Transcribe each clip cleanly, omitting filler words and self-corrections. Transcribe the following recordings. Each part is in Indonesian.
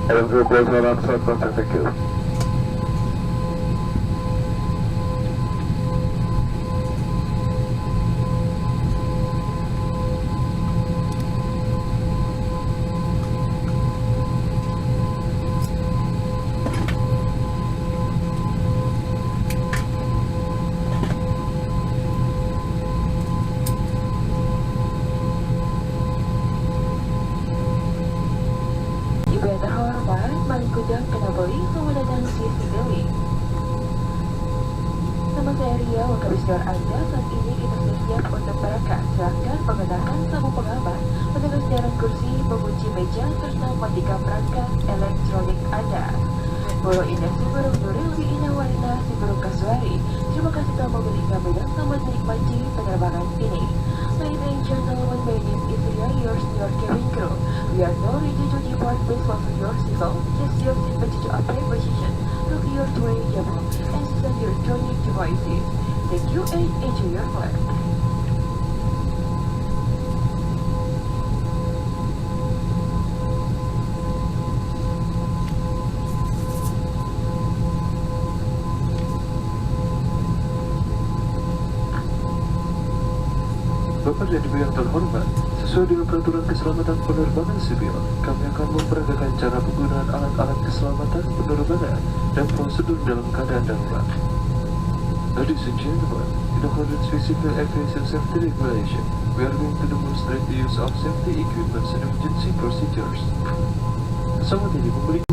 LV Golf Alarm Southwest, thank you. Yang terhormat, Malik Kudang Kenaboli, selamat datang di Sydney. Nama saya Ria, wakil Anda. Saat ini kita sudah siap untuk berangkat. Silahkan menggunakan sabuk pengaman, menjaga jarak kursi, mengunci meja, serta matikan perangkat elektronik Anda. Bolo indah si burung duri, lebih indah warna si burung kasuari. Terima kasih telah memilih kami dan selamat menikmati penerbangan ini. Ladies and gentlemen, my name is Ria, your cabin crew. We are now ready to depart. Please fasten your seatbelt, adjust your seatbelt to upright position, lock your tray table, and set your electronic devices. Thank you and enjoy your flight. Bapak dan Ibu yang terhormat, sesuai dengan peraturan keselamatan penerbangan sipil, kami akan memperagakan cara penggunaan alat-alat keselamatan penerbangan dan prosedur dalam keadaan darurat. Ladies and gentlemen, in accordance with Civil Aviation Safety Regulation, we are going to demonstrate the use of safety equipment and emergency procedures. Pesawat ini memiliki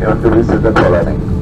You have to listen the following.